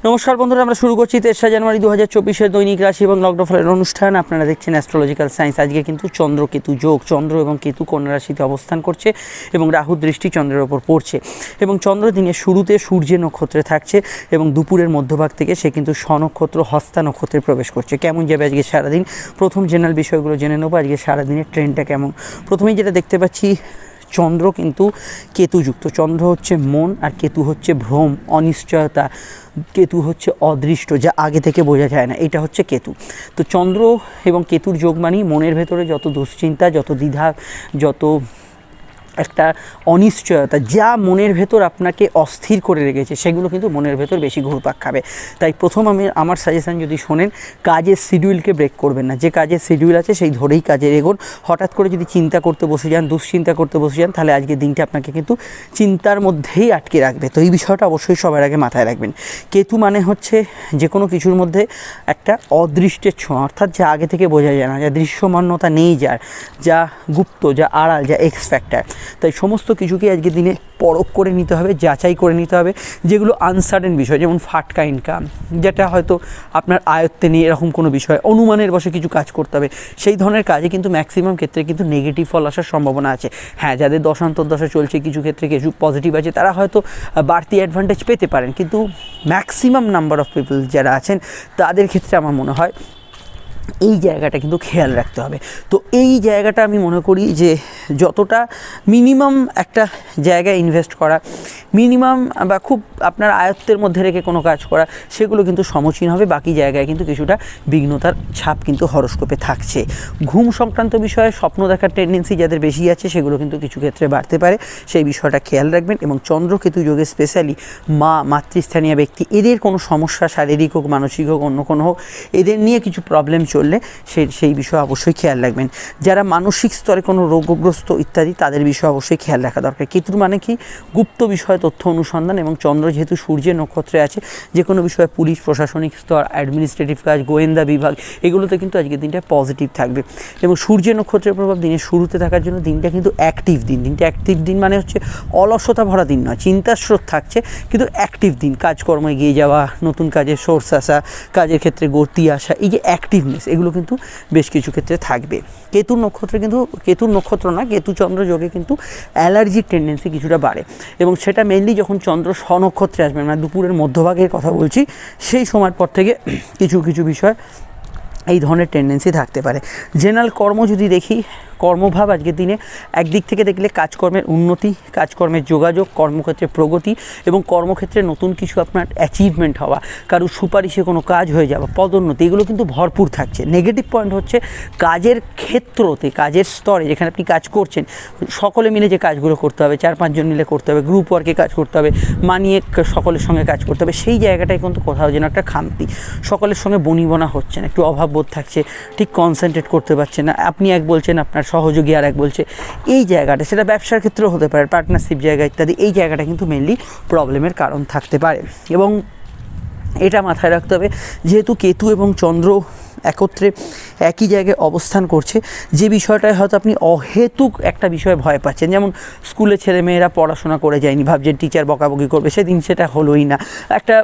নমস্কার বন্ধুরা, আমরা শুরু করছি 3রা জানুয়ারি 2024 দৈনিক রাশি এবং লগ্নফলের অনুষ্ঠান। আপনারা দেখছেন অ্যাস্ট্রোলজিক্যাল সায়েন্স। আজকে কিন্তু চন্দ্র কেতু যোগ, চন্দ্র এবং কেতু কন্যা রাশিতে অবস্থান করছে এবং রাহুর দৃষ্টি চন্দ্রের ওপর পড়ছে এবং চন্দ্র দিনের শুরুতে সূর্যের নক্ষত্রে থাকছে এবং দুপুরের মধ্যভাগ থেকে সে কিন্তু স্বনক্ষত্র হস্তা নক্ষত্রে প্রবেশ করছে। কেমন যাবে আজকে সারাদিন, প্রথম জেনারেল বিষয়গুলো জেনে নেবো। আজকে সারাদিনের ট্রেনটা কেমন। প্রথমেই যেটা দেখতে পাচ্ছি, চন্দ্র কিন্তু কেতুযুক্ত। চন্দ্র হচ্ছে মন আর কেতু হচ্ছে ভ্রম, অনিশ্চয়তা। কেতু হচ্ছে অদৃষ্ট, যা আগে থেকে বোঝা যায় না, এটা হচ্ছে কেতু। তো চন্দ্র এবং কেতুর যোগ মানেই মনের ভেতরে যত দুশ্চিন্তা, যত দ্বিধা, যত একটা অনিশ্চয়তা, যা মনের ভেতর আপনাকে অস্থির করে রেখেছে, সেগুলো কিন্তু মনের ভেতর বেশি ঘুরপাক খাবে। তাই প্রথম আমার সাজেশান যদি শোনেন, কাজের শিডিউলকে ব্রেক করবেন না। যে কাজের শিডিউল আছে সেই ধরেই কাজের এগোন। হঠাৎ করে যদি চিন্তা করতে বসে যান, দুশ্চিন্তা করতে বসে যান, তাহলে আজকের দিনটা আপনাকে কিন্তু চিন্তার মধ্যেই আটকে রাখবে। তো এই বিষয়টা অবশ্যই সবার আগে মাথায় রাখবেন। কেতু মানে হচ্ছে যে কোনো কিছুর মধ্যে একটা অদৃষ্টের ছোঁয়া, অর্থাৎ যা আগে থেকে বোঝা যায় না, যা দৃশ্যমান্যতা নেই, যা গুপ্ত, যা আড়াল, যা এক্স ফ্যাক্টর। তাই সমস্ত কিছুকে আজকের দিনে পরখ করে নিতে হবে, যাচাই করে নিতে হবে। যেগুলো আনসার্টেন বিষয়, যেমন ফাটকা ইনকাম, যেটা হয়তো আপনার আয়ত্তে নেই, এরকম কোনো বিষয়, অনুমানের বসে কিছু কাজ করতে হবে, সেই ধরনের কাজে কিন্তু ম্যাক্সিমাম ক্ষেত্রে কিন্তু নেগেটিভ ফল আসার সম্ভাবনা আছে। হ্যাঁ, যাদের দশান্তর্দশা চলছে, কিছু ক্ষেত্রে কিছু পজিটিভ আছে, তারা হয়তো বাড়তি অ্যাডভান্টেজ পেতে পারেন, কিন্তু ম্যাক্সিমাম নাম্বার অফ পিপল যারা আছেন তাদের ক্ষেত্রে আমার মনে হয় এই জায়গাটা কিন্তু খেয়াল রাখতে হবে। তো এই জায়গাটা আমি মনে করি যে যতটা মিনিমাম একটা জায়গায় ইনভেস্ট করা, মিনিমাম বা খুব আপনার আয়ত্তের মধ্যে রেখে কোনো কাজ করা, সেগুলো কিন্তু সমীচীন হবে। বাকি জায়গায় কিন্তু কিছুটা বিঘ্নতার ছাপ কিন্তু হরোস্কোপে থাকছে। ঘুম সংক্রান্ত বিষয়ে স্বপ্ন দেখার টেন্ডেন্সি যাদের বেশি আছে, সেগুলো কিন্তু কিছু ক্ষেত্রে বাড়তে পারে, সেই বিষয়টা খেয়াল রাখবেন। এবং চন্দ্রকেতু যোগে স্পেশালি মাতৃস্থানীয় ব্যক্তি, এদের কোনো সমস্যা, শারীরিক হোক, মানসিক হোক, অন্য কোনো হোক, এদের নিয়ে কিছু প্রবলেম চললে সেই বিষয়ে অবশ্যই খেয়াল রাখবেন। যারা মানসিক স্তরে কোনো রোগগ্রস্ত ইত্যাদি, তাদের বিষয়ে অবশ্যই খেয়াল রাখা দরকার। কেতুর মানে কি, গুপ্ত বিষয়ে তথ্য অনুসন্ধান, এবং চন্দ্র যেহেতু সূর্যের নক্ষত্রে আছে, যে কোনো বিষয়ে পুলিশ, প্রশাসনিক স্তর, অ্যাডমিনিস্ট্রেটিভ কাজ, গোয়েন্দা বিভাগ, এগুলোতে কিন্তু আজকের দিনটা পজিটিভ থাকবে। এবং সূর্যের নক্ষত্রের প্রভাব দিনের শুরুতে থাকার জন্য দিনটা কিন্তু অ্যাক্টিভ দিন। দিনটা অ্যাক্টিভ দিন মানে হচ্ছে অলসতা ভরা দিন নয়, চিন্তার স্রোত থাকছে, কিন্তু অ্যাক্টিভ দিন। কাজকর্মে এগিয়ে যাওয়া, নতুন কাজের সোর্স আসা, কাজের ক্ষেত্রে গতি আসা, এই যে অ্যাক্টিভনেস, এগুলো কিন্তু বেশ কিছু ক্ষেত্রে থাকবে। কেতুর নক্ষত্র না, কেতু চন্দ্র যোগে কিন্তু অ্যালার্জির টেন্ডেন্সি কিছুটা বাড়ে, এবং সেটা মেনলি যখন চন্দ্র স্বনক্ষত্রে আসবে, মানে দুপুরের মধ্যভাগের কথা বলছি, সেই সময়ের পর থেকে কিছু বিষয় এই ধরনের টেন্ডেন্সি থাকতে পারে। জেনারেল কর্ম যদি দেখি, কর্মভাব আজকের দিনে একদিক থেকে দেখলে কাজকর্মের উন্নতি, কাজকর্মের যোগাযোগ, কর্মক্ষেত্রে প্রগতি এবং কর্মক্ষেত্রে নতুন কিছু আপনার অ্যাচিভমেন্ট হওয়া, কারো সুপারিশে কোনো কাজ হয়ে যাওয়া, পদোন্নতি, এগুলো কিন্তু ভরপুর থাকছে। নেগেটিভ পয়েন্ট হচ্ছে কাজের ক্ষেত্রতে, কাজের স্তরে যেখানে আপনি কাজ করছেন, সকলে মিলে যে কাজগুলো করতে হবে, 4-5 জন মিলে করতে হবে, গ্রুপ ওয়ার্কে কাজ করতে হবে, মানিয়ে সকলের সঙ্গে কাজ করতে হবে, সেই জায়গাটায় কিন্তু কোথাও যেন একটা খামতি, সকলের সঙ্গে বনিবনা হচ্ছে না, একটু অভাববোধ থাকছে, ঠিক কনসেন্ট্রেট করতে পারছেন না, আপনি এক বলছেন, আপনার সহযোগী আর এক বলছে, এই জায়গাটা, সেটা ব্যবসার ক্ষেত্রেও হতে পারে, পার্টনারশিপ জায়গা ইত্যাদি, এই জায়গাটা কিন্তু মেনলি প্রবলেমের কারণ থাকতে পারে। এবং এটা মাথায় রাখতে হবে, যেহেতু কেতু এবং চন্দ্র একত্রে একই জায়গায় অবস্থান করছে, যে বিষয়টায় হয়তো আপনি অহেতুক একটা বিষয়ে ভয় পাচ্ছেন, যেমন স্কুলে ছেলেমেয়েরা পড়াশোনা করে যায়নি, ভাবছেন টিচার বকাবকি করবে, সেদিন সেটা হলোই না। একটা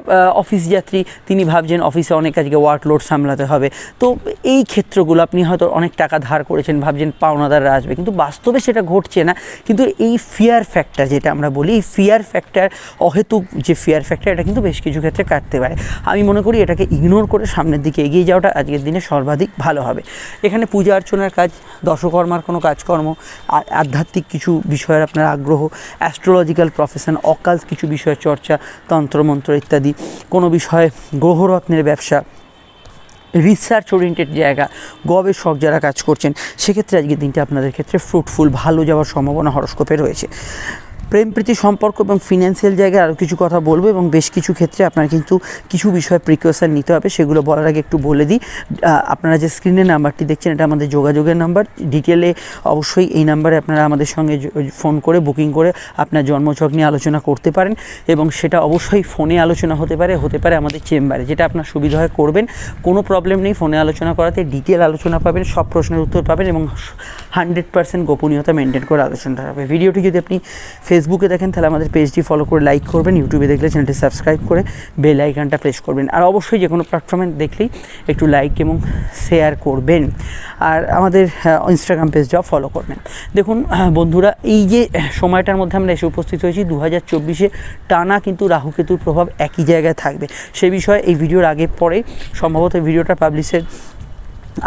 অফিস যাত্রী, তিনি ভাবছেন অফিসে অনেক আজকে ওয়ার্কলোড সামলাতে হবে, তো এই ক্ষেত্রগুলো আপনি হয়তো অনেক টাকা ধার করেছেন, ভাবছেন পাওনাদাররা আসবে, কিন্তু বাস্তবে সেটা ঘটছে না। কিন্তু এই ফিয়ার ফ্যাক্টর, যেটা আমরা বলি, এই ফিয়ার ফ্যাক্টর, অহেতুক যে ফিয়ার ফ্যাক্টর, এটা কিন্তু বেশ কিছু ক্ষেত্রে কাটতে পারে। আমি মনে করি এটাকে ইগনোর করে সামনের দিকে এগিয়ে যাওয়াটা আজকের দিনে সর্বাধিক ভালো হবে। এখানে পূজা অর্চনার কাজ, দশকর্মার কোনো কাজকর্ম, আধ্যাত্মিক কিছু বিষয়ের আপনার আগ্রহ, অ্যাস্ট্রোলজিক্যাল প্রফেশন, অকাল্ট কিছু বিষয়ের চর্চা, তন্ত্রমন্ত্র ইত্যাদি, কোনো বিষয়ে গ্রহরত্নের ব্যবসা, রিসার্চ ওরিয়েন্টেড জায়গা, গবেষক যারা কাজ করছেন, সেক্ষেত্রে আজকের দিনটা আপনাদের ক্ষেত্রে ফ্রুটফুল, ভালো যাওয়ার সম্ভাবনা হরোস্কোপে রয়েছে। প্রেম প্রীতি সম্পর্ক এবং ফিনান্সিয়াল জায়গায় আরও কিছু কথা বলবো, এবং বেশ কিছু ক্ষেত্রে আপনার কিন্তু কিছু বিষয়ে প্রিকশন নিতে হবে, সেগুলো বলার আগে একটু বলে দিই। আপনারা যে স্ক্রিনে নাম্বারটি দেখছেন, এটা আমাদের যোগাযোগের নাম্বার। ডিটেলে অবশ্যই এই নাম্বারে আপনারা আমাদের সঙ্গে ফোন করে বুকিং করে আপনার জন্মছক নিয়ে আলোচনা করতে পারেন, এবং সেটা অবশ্যই ফোনে আলোচনা হতে পারে আমাদের চেম্বারে, যেটা আপনার সুবিধা হয় করবেন। কোনো প্রবলেম নেই, ফোনে আলোচনা করাতে ডিটেল আলোচনা পাবেন, সব প্রশ্নের উত্তর পাবেন, এবং 100% গোপনীয়তা মেনটেন করে আলোচনাটা হবে। ভিডিওটি যদি আপনি ফেসবুকে দেখেন তাহলে আমাদের পেজটি ফলো করে লাইক করবেন, ইউটিউবে দেখলে চ্যানেলটি সাবস্ক্রাইব করে বেল আইকনটা প্রেস করবেন, আর অবশ্যই যে কোনো প্ল্যাটফর্মে দেখলেই একটু লাইক এবং শেয়ার করবেন, আর আমাদের ইনস্টাগ্রাম পেজটাও ফলো করবেন। দেখুন বন্ধুরা, এই যে সময়টার মধ্যে আমরা এসে উপস্থিত হয়েছি 2024-এ টানা কিন্তু রাহু কেতুর প্রভাব একই জায়গায় থাকবে। সে বিষয়ে এই ভিডিওর আগে পরে সম্ভবত ভিডিওটা পাবলিশের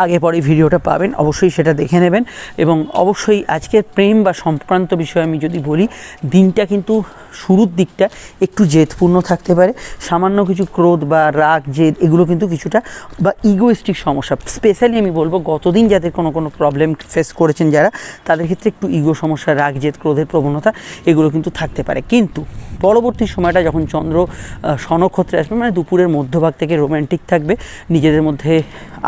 আগে পরে ভিডিওটা পাবেন, অবশ্যই সেটা দেখে নেবেন। এবং অবশ্যই আজকের প্রেম বা সংক্রান্ত বিষয়ে আমি যদি বলি, দিনটা কিন্তু শুরুর দিকটা একটু জেদপূর্ণ থাকতে পারে, সামান্য কিছু ক্রোধ বা রাগ জেদ এগুলো কিন্তু কিছুটা, বা ইগোইস্টিক সমস্যা স্পেশালি আমি বলবো গতদিন যাদের কোনো প্রবলেম ফেস করেছেন যারা, তাদের ক্ষেত্রে একটু ইগো সমস্যা, রাগ জেদ ক্রোধের প্রবণতা এগুলো কিন্তু থাকতে পারে। কিন্তু পরবর্তী সময়টা যখন চন্দ্র স্বনক্ষত্রে আসবে, মানে দুপুরের মধ্যভাগ থেকে রোম্যান্টিক থাকবে, নিজেদের মধ্যে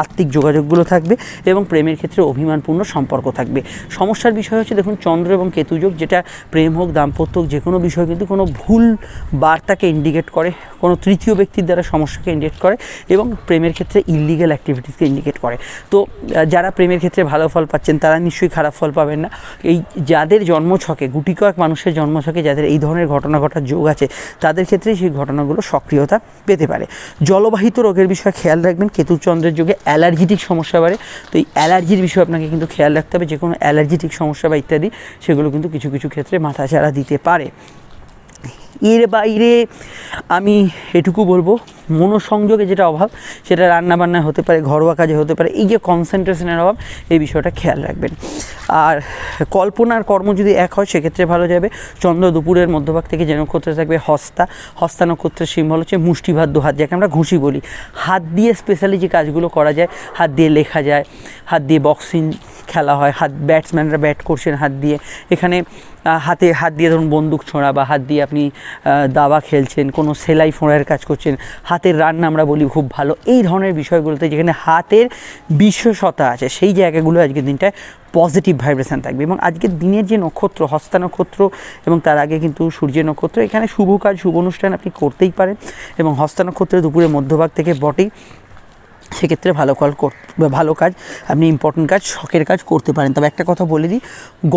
আত্মিক যোগাযোগগুলো থাকবে এবং প্রেমের ক্ষেত্রে অভিমানপূর্ণ সম্পর্ক থাকবে। সমস্যার বিষয় হচ্ছে দেখুন চন্দ্র এবং কেতুযোগ, যেটা প্রেম হোক দাম্পত্য হোক যে কোনো বিষয় কিন্তু কোনো ভুল বার্তাকে ইন্ডিকেট করে, কোনো তৃতীয় ব্যক্তির দ্বারা সমস্যাকে ইন্ডিকেট করে এবং প্রেমের ক্ষেত্রে ইললিগ্যাল অ্যাক্টিভিটিসকে ইন্ডিকেট করে। তো যারা প্রেমের ক্ষেত্রে ভালো ফল পাচ্ছেন তারা নিশ্চয়ই খারাপ ফল পাবেন না। এই যাদের জন্মছকে, গুটি কয়েক মানুষের জন্মছকে যাদের এই ধরনের ঘটনা ঘটার যোগ আছে, তাদের ক্ষেত্রেই সেই ঘটনাগুলো সক্রিয়তা পেতে পারে। জলবাহিত রোগের বিষয়ে খেয়াল রাখবেন, কেতু চন্দ্রের যোগে অ্যালার্জিটিক সমস্যা বাড়ে, তো এই অ্যালার্জির বিষয়ে আপনাকে কিন্তু খেয়াল রাখতে হবে। যে কোনো অ্যালার্জিটিক সমস্যা বা ইত্যাদি সেগুলো কিন্তু কিছু কিছু ক্ষেত্রে মাথাচাড়া দিতে পারে। এর বাইরে আমি এটুকু বলবো, মনোসংযোগে যেটা অভাব সেটা রান্নাবান্নায় হতে পারে, ঘরোয়া কাজে হতে পারে, এই যে কনসেন্ট্রেশনের অভাব এই বিষয়টা খেয়াল রাখবেন। আর কল্পনার কর্ম যদি এক হয় সেক্ষেত্রে ভালো যাবে। চন্দ্র দুপুরের মধ্যভাগ থেকে যে নক্ষত্রে থাকবে হস্তা নক্ষত্রের সিম্বল হচ্ছে মুষ্টিবদ্ধ হাত, যাকে আমরা ঘুষি বলি। হাত দিয়ে স্পেশালি যে কাজগুলো করা যায়, হাত দিয়ে লেখা যায়, হাত দিয়ে বক্সিং খেলা হয়, ব্যাটসম্যানরা ব্যাট করছেন হাত দিয়ে, এখানে হাত দিয়ে ধরুন বন্দুক ছোঁড়া, বা হাত দিয়ে আপনি দাবা খেলছেন, কোনো সেলাই ফোঁড়ার কাজ করছেন, হাতের রান্না আমরা বলি খুব ভালো, এই ধরনের বিষয়গুলোতে যেখানে হাতের বিশেষতা আছে সেই জায়গাগুলো আজকের দিনটায় পজিটিভ ভাইব্রেশন থাকবে। এবং আজকের দিনের যে নক্ষত্র হস্তা নক্ষত্র এবং তার আগে কিন্তু সূর্যের নক্ষত্র, এখানে শুভ কাজ শুভ অনুষ্ঠান আপনি করতেই পারেন এবং হস্তা নক্ষত্রের দুপুরের মধ্যভাগ থেকে বটেই, সেক্ষেত্রে ভালো কাজ আপনি ইম্পর্টেন্ট কাজ, শখের কাজ করতে পারেন। তবে একটা কথা বলে দিই,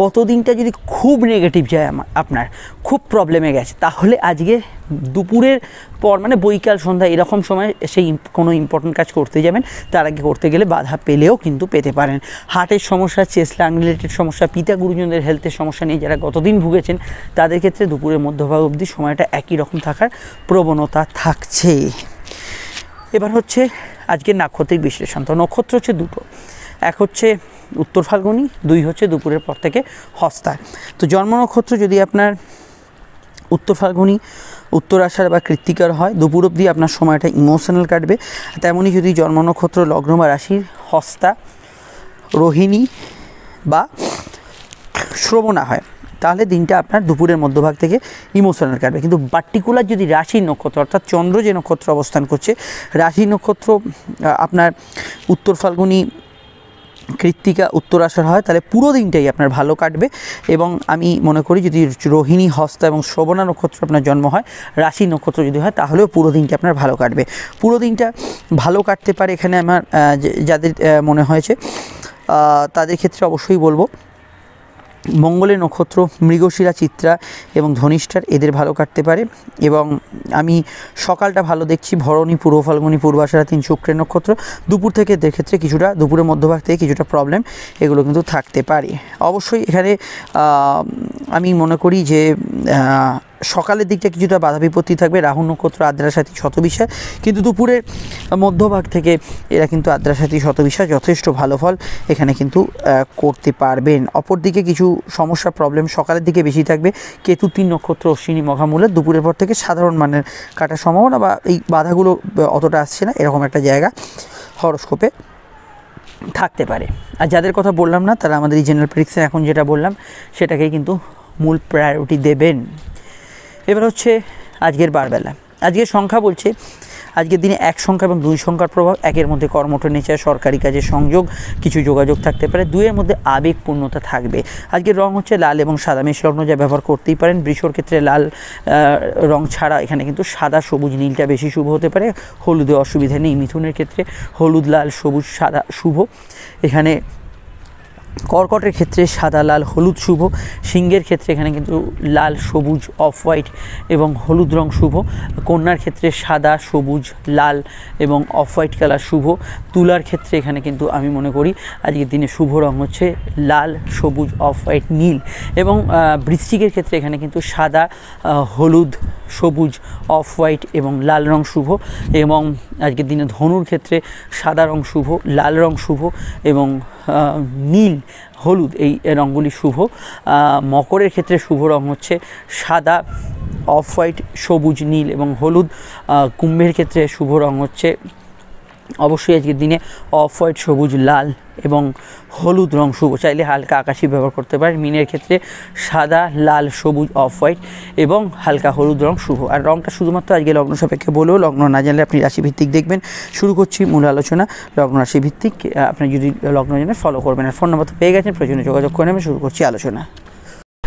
গত দিনটা যদি খুব নেগেটিভ যায়, আপনার খুব প্রবলেমে গেছে, তাহলে আজকে দুপুরের পর মানে বৈকাল সন্ধ্যা এরকম সময় সেই কোনো ইম্পর্টেন্ট কাজ করতে যাবেন, তার আগে করতে গেলে বাধা পেলেও কিন্তু পেতে পারেন। হার্টের সমস্যা, চেস্ট লাং রিলেটেড সমস্যা, পিতা গুরুজনদের হেলথের সমস্যা নিয়ে যারা গতদিন ভুগেছেন তাদের ক্ষেত্রে দুপুরের মধ্যভাগ অবধি সময়টা একই রকম থাকার প্রবণতা থাকছে। এবার হচ্ছে আজকের নাক্ষত্রিক বিশ্লেষণ। তো নক্ষত্র হচ্ছে দুটো, এক হচ্ছে উত্তর ফাল্গুনি, দুই হচ্ছে দুপুরের পর থেকে হস্তা। তো জন্ম নক্ষত্র যদি আপনার উত্তর ফাল্গুনি, উত্তর আষাঢ় বা কৃত্তিকার হয়, দুপুর অবধি আপনার সময়টা ইমোশনাল কাটবে। তেমনই যদি জন্ম নক্ষত্র লগ্ন বা রাশির হস্তা, রোহিণী বা শ্রবণা হয়, তাহলে দিনটা আপনার দুপুরের মধ্যভাগ থেকে ইমোশনাল কাটবে। কিন্তু পার্টিকুলার যদি রাশির নক্ষত্র, অর্থাৎ চন্দ্র যে নক্ষত্র অবস্থান করছে, রাশি নক্ষত্র আপনার উত্তর ফাল্গুনি, কৃত্তিকা, উত্তর আষাঢ় হয়, তাহলে পুরো দিনটাই আপনার ভালো কাটবে। এবং আমি মনে করি যদি রোহিণী, হস্তা এবং শ্রবণা নক্ষত্র আপনার জন্ম হয়, রাশি নক্ষত্র যদি হয়, তাহলেও পুরো দিনটা আপনার ভালো কাটবে। পুরো দিনটা ভালো কাটতে পারে এখানে আমার যাদের মনে হয়েছে তাদের ক্ষেত্রে অবশ্যই বলবো মঙ্গলের নক্ষত্র মৃগশিরা, চিত্রা এবং ধনিষ্ঠার, এদের ভালো কাটতে পারে। এবং আমি সকালটা ভালো দেখছি ভরণী, পূর্ব ফাল্গুনি, পূর্বাষাঢ়া, 3 শুক্রের নক্ষত্র। দুপুর থেকে এদের ক্ষেত্রে কিছুটা, দুপুরের মধ্যভাগ থেকে কিছুটা প্রবলেম এগুলো কিন্তু থাকতে পারে। অবশ্যই এখানে আমি মনে করি যে সকালের দিকটা কিছুটা বাধা বিপত্তি থাকবে, রাহু নক্ষত্র, আদ্রা, সাথী, শতবিশা, কিন্তু দুপুরের মধ্যভাগ থেকে এরা কিন্তু আদ্রা, সাথী, শতবিশা যথেষ্ট ভালো ফল এখানে কিন্তু করতে পারবেন। অপরদিকে কিছু সমস্যা প্রবলেম সকালের দিকে বেশি থাকবে, কেতু 3 নক্ষত্র, অশ্বিনী, মঘামূলা, দুপুরের পর থেকে সাধারণ মানের কাটার সম্ভাবনা বা এই বাধাগুলো অতটা আসছে না, এরকম একটা জায়গা হরোস্কোপে থাকতে পারে। আর যাদের কথা বললাম না তারা আমাদের এই জেনারেল প্রেডিকশন এখন যেটা বললাম সেটাকেই কিন্তু মূল প্রায়োরিটি দেবেন। এবার হচ্ছে আজকের বারবেলা। আজকের সংখ্যা বলছে আজকের দিনে 1 সংখ্যা এবং 2 সংখ্যার প্রভাব, 1-এর মধ্যে কর্মঠ নেচার, সরকারি কাজের সংযোগ, কিছু যোগাযোগ থাকতে পারে, 2-এর মধ্যে আবেগপূর্ণতা থাকবে। আজকের রং হচ্ছে লাল এবং সাদা, মেষ লগ্ন যা ব্যবহার করতেই পারেন। বৃষর ক্ষেত্রে লাল রং ছাড়া এখানে কিন্তু সাদা, সবুজ, নীলটা বেশি শুভ হতে পারে, হলুদে অসুবিধা নেই। মিথুনের ক্ষেত্রে হলুদ, লাল, সবুজ, সাদা শুভ। এখানে কর্কটের ক্ষেত্রে সাদা লাল হলুদ শুভ, সিংহের ক্ষেত্রে এখানে কিন্তু লাল সবুজ অফ হোয়াইট এবং হলুদ রং শুভ, কন্যার ক্ষেত্রে সাদা সবুজ লাল এবং অফ হোয়াইট কালার শুভ, তুলার ক্ষেত্রে এখানে কিন্তু আমি মনে করি আজকের দিনে শুভ রং হচ্ছে লাল সবুজ অফ হোয়াইট নীল, এবং বৃশ্চিকের ক্ষেত্রে এখানে কিন্তু সাদা হলুদ সবুজ অফ হোয়াইট এবং লাল রং শুভ, এবং আজকের দিনে ধনুর ক্ষেত্রে সাদা রং শুভ, লাল রং শুভ এবং নীল হলুদ এই রঙগুলি শুভ। মকরের ক্ষেত্রে শুভ রং হচ্ছে সাদা অফ হোয়াইট সবুজ নীল এবং হলুদ। কুম্ভের ক্ষেত্রে শুভ রং হচ্ছে অবশ্যই আজকের দিনে অফ হোয়াইট সবুজ লাল এবং হলুদ রং শুভ, চাইলে হালকা আকাশি ব্যবহার করতে পারেন। মিনের ক্ষেত্রে সাদা লাল সবুজ অফ হোয়াইট এবং হালকা হলুদ রং শুভ। আর রংটা শুধুমাত্র আজকে লগ্ন সাপেক্ষে বলেও, লগ্ন না জানলে আপনি রাশিভিত্তিক দেখবেন। শুরু করছি মূল আলোচনা লগ্ন রাশিভিত্তিক। আপনি যদি লগ্ন জানেন ফলো করবেন, আর ফোন নাম্বার তো পেয়ে গেছেন, প্রয়োজনে যোগাযোগ করে নেবেন। শুরু করছি আলোচনা।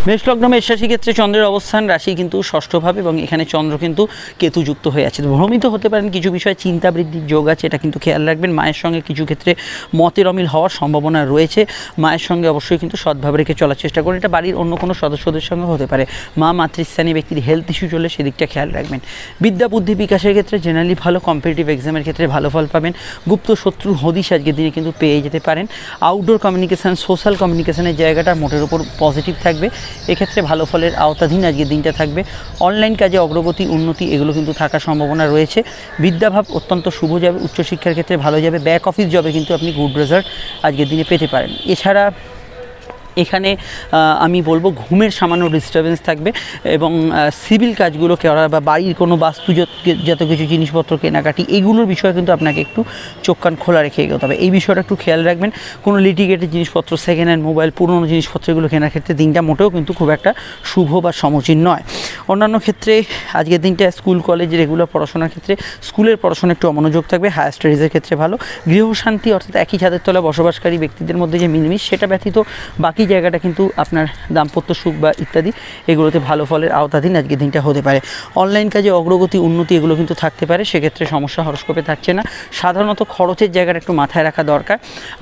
মেষ লগ্ন মেষ রাশি ক্ষেত্রে চন্দ্রের অবস্থান রাশি কিন্তু ষষ্ঠভাবে, এবং এখানে চন্দ্র কিন্তু কেতু যুক্ত হয়ে আছে। ভ্রমিত হতে পারেন, কিছু বিষয়ে চিন্তা বৃদ্ধির যোগ আছে, এটা কিন্তু খেয়াল রাখবেন। মায়ের সঙ্গে কিছু ক্ষেত্রে মতের অমিল হওয়ার সম্ভাবনা রয়েছে। মায়ের সঙ্গে অবশ্যই কিন্তু সদ্ভাব রেখে চলার চেষ্টা করুন। এটা বাড়ির অন্য কোনো সদস্যদের সঙ্গে হতে পারে। মাতৃস্থানীয় ব্যক্তির হেলথ ইস্যু চলে, সেদিকটা খেয়াল রাখবেন। বিদ্যা বুদ্ধি বিকাশের ক্ষেত্রে জেনারেলি ভালো, কম্পিটিটিভ এক্সামের ক্ষেত্রে ভালো ফল পাবেন। গুপ্ত শত্রুর হদিশ আজকের দিনে কিন্তু পেয়ে যেতে পারেন। আউটডোর কমিউনিকেশান, সোশ্যাল কমিউনিকেশানের জায়গাটা মোটের উপর পজিটিভ থাকবে, এক্ষেত্রে ভালো ফলের আওতাধীন আজকের দিনটা থাকবে। অনলাইন কাজে অগ্রগতি উন্নতি এগুলো কিন্তু থাকার সম্ভাবনা রয়েছে। বিদ্যাভাব অত্যন্ত শুভ যাবে, উচ্চশিক্ষার ক্ষেত্রে ভালো যাবে। ব্যাক অফিস জবে কিন্তু আপনি গুড রেজাল্ট আজকের দিনে পেতে পারেন। এছাড়া এখানে আমি বলবো ঘুমের সামান্য ডিস্টারবেন্স থাকবে, এবং সিভিল কাজগুলো করা বা বাড়ির কোনো বাস্তুজাত কিছু জিনিসপত্র কেনাকাটি এগুলোর বিষয়ে কিন্তু আপনাকে একটু চোখ কান খোলা রেখে এগোতে হবে। এই বিষয়টা একটু খেয়াল রাখবেন। কোনো লিটিগেটেড জিনিসপত্র, সেকেন্ড হ্যান্ড মোবাইল, পুরনো জিনিসপত্রগুলো কেনার ক্ষেত্রে দিনটা মোটেও কিন্তু খুব একটা শুভ বা সমীচীন নয়। অন্যান্য ক্ষেত্রে আজকের দিনটা স্কুল কলেজ রেগুলার পড়াশোনার ক্ষেত্রে স্কুলের পড়াশোনা একটু অমনোযোগ থাকবে। হায়ার স্টাডিজের ক্ষেত্রে ভালো। গৃহশান্তি অর্থাৎ একই ছাদের তলায় বসবাসকারী ব্যক্তিদের মধ্যে যে মিলমিশ, সেটা ব্যতীত বাকি জায়গাটা কিন্তু আপনার দাম্পত্য সুখ বা ইত্যাদি এগুলোতে ভালো ফলের আওতাধীন আজকের দিনটা হতে পারে। অনলাইন কাজে অগ্রগতি উন্নতি এগুলো কিন্তু থাকতে পারে, সেক্ষেত্রে সমস্যা হরস্কোপে থাকছে না। সাধারণত খরচের জায়গাটা একটু মাথায় রাখা দরকার।